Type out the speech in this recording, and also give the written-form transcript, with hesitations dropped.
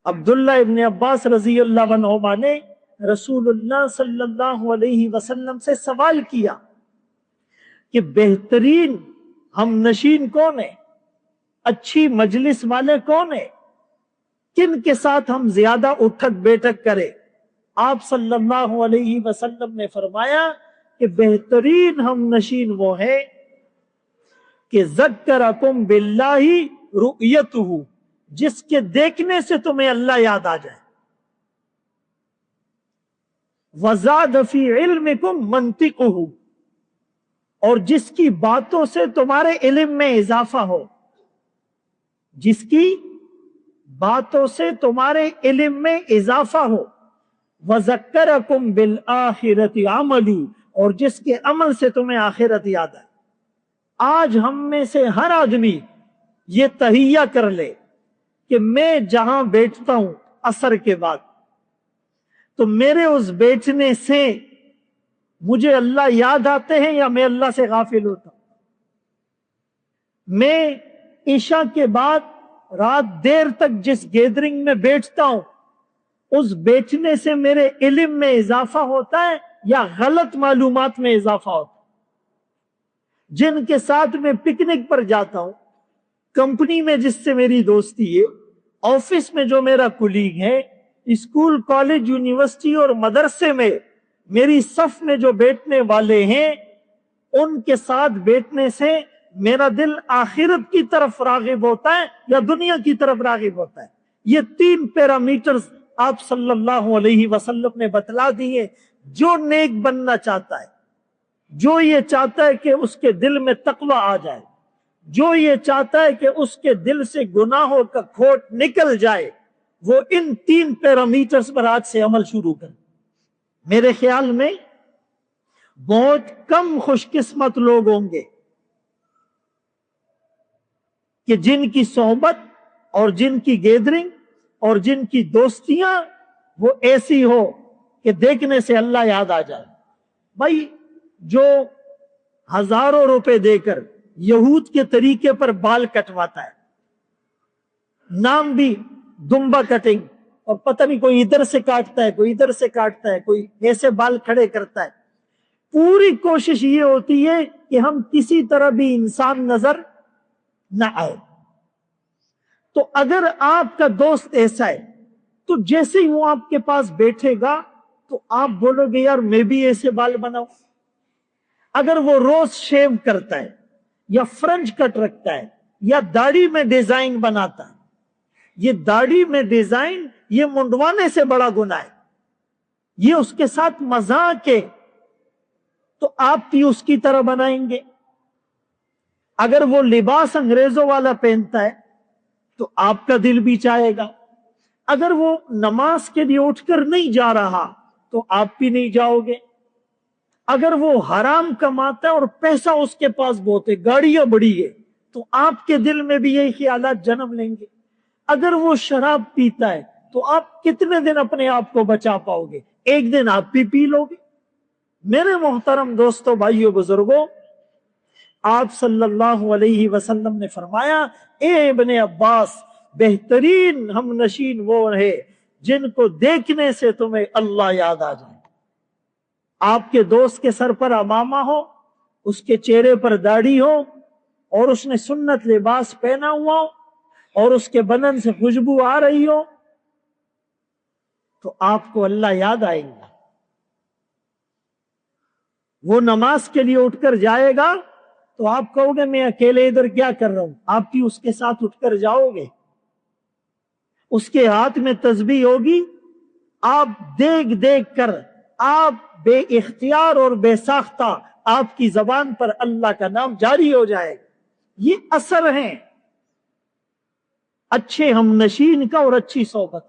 عبداللہ ابن عباس رضی اللہ عنہما نے رسول اللہ صلی اللہ علیہ وسلم سے سوال کیا کہ بہترین ہم نشین کون ہے، اچھی مجلس والے کون ہے، کن کے ساتھ ہم زیادہ اٹھک بیٹھک کرے؟ آپ صلی اللہ علیہ وسلم نے فرمایا کہ بہترین ہم نشین وہ ہے کہ ذکرکم باللہ رؤیتہ، جس کے دیکھنے سے تمہیں اللہ یاد آ جائے، وزاد فی علمکم منطقہ، اور جس کی باتوں سے تمہارے علم میں اضافہ ہو، جس کی باتوں سے تمہارے علم میں اضافہ ہو، وذکرکم بالآخرۃ عملی، اور جس کے عمل سے تمہیں آخرت یاد آئے۔ آج ہم میں سے ہر آدمی یہ تہیہ کر لے کہ میں جہاں بیٹھتا ہوں عصر کے بعد، تو میرے اس بیٹھنے سے مجھے اللہ یاد آتے ہیں یا میں اللہ سے غافل ہوتا ہوں؟ میں عشاء کے بعد رات دیر تک جس گیدرنگ میں بیٹھتا ہوں، اس بیٹھنے سے میرے علم میں اضافہ ہوتا ہے یا غلط معلومات میں اضافہ ہوتا ہے؟ جن کے ساتھ میں پکنک پر جاتا ہوں، کمپنی میں جس سے میری دوستی ہے، آفس میں جو میرا کولیگ ہے، اسکول کالج یونیورسٹی اور مدرسے میں میری صف میں جو بیٹھنے والے ہیں، ان کے ساتھ بیٹھنے سے میرا دل آخرت کی طرف راغب ہوتا ہے یا دنیا کی طرف راغب ہوتا ہے؟ یہ 3 پیرامیٹرز آپ صلی اللہ علیہ وسلم نے بتلا دیے۔ جو نیک بننا چاہتا ہے، جو یہ چاہتا ہے کہ اس کے دل میں تقوی آ جائے، جو یہ چاہتا ہے کہ اس کے دل سے گناہوں کا کھوٹ نکل جائے، وہ ان 3 پیرامیٹرز پر آج سے عمل شروع کرے۔ میرے خیال میں بہت کم خوش قسمت لوگ ہوں گے کہ جن کی صحبت اور جن کی گیدرنگ اور جن کی دوستیاں وہ ایسی ہو کہ دیکھنے سے اللہ یاد آ جائے۔ بھائی، جو ہزاروں روپے دے کر یہود کے طریقے پر بال کٹواتا ہے، نام بھی دمبا کٹنگ، اور پتہ نہیں کوئی ادھر سے کاٹتا ہے، کوئی ادھر سے کاٹتا ہے، کوئی ایسے بال کھڑے کرتا ہے، پوری کوشش یہ ہوتی ہے کہ ہم کسی طرح بھی انسان نظر نہ آئے۔ تو اگر آپ کا دوست ایسا ہے تو جیسے ہی وہ آپ کے پاس بیٹھے گا تو آپ بولو گے یار میں بھی ایسے بال بناؤں۔ اگر وہ روز شیو کرتا ہے یا فرنچ کٹ رکھتا ہے یا داڑھی میں ڈیزائن بناتا ہے، یہ داڑھی میں ڈیزائن یہ منڈوانے سے بڑا گناہ ہے، یہ اس کے ساتھ مذاق ہے، تو آپ بھی اس کی طرح بنائیں گے۔ اگر وہ لباس انگریزوں والا پہنتا ہے تو آپ کا دل بھی چاہے گا۔ اگر وہ نماز کے لیے اٹھ کر نہیں جا رہا تو آپ بھی نہیں جاؤ گے۔ اگر وہ حرام کماتا ہے اور پیسہ اس کے پاس بہت ہے، گاڑیاں بڑی ہے، تو آپ کے دل میں بھی یہی خیالات جنم لیں گے۔ اگر وہ شراب پیتا ہے تو آپ کتنے دن اپنے آپ کو بچا پاؤ گے؟ ایک دن آپ بھی پی لو گے۔ میرے محترم دوستوں، بھائیوں، بزرگوں، آپ صلی اللہ علیہ وسلم نے فرمایا، اے ابن عباس، بہترین ہم نشین وہ ہے جن کو دیکھنے سے تمہیں اللہ یاد آ جائے۔ آپ کے دوست کے سر پر عمامہ ہو، اس کے چہرے پر داڑھی ہو، اور اس نے سنت لباس پہنا ہوا ہو، اور اس کے بدن سے خوشبو آ رہی ہو، تو آپ کو اللہ یاد آئے گا۔ وہ نماز کے لیے اٹھ کر جائے گا تو آپ کہو گے میں اکیلے ادھر کیا کر رہا ہوں؟ آپ بھی اس کے ساتھ اٹھ کر جاؤ گے۔ اس کے ہاتھ میں تسبیح ہوگی، آپ دیکھ دیکھ کر، آپ بے اختیار اور بے ساختہ آپ کی زبان پر اللہ کا نام جاری ہو جائے گا۔ یہ اثر ہیں اچھے ہم نشین کا اور اچھی صحبت۔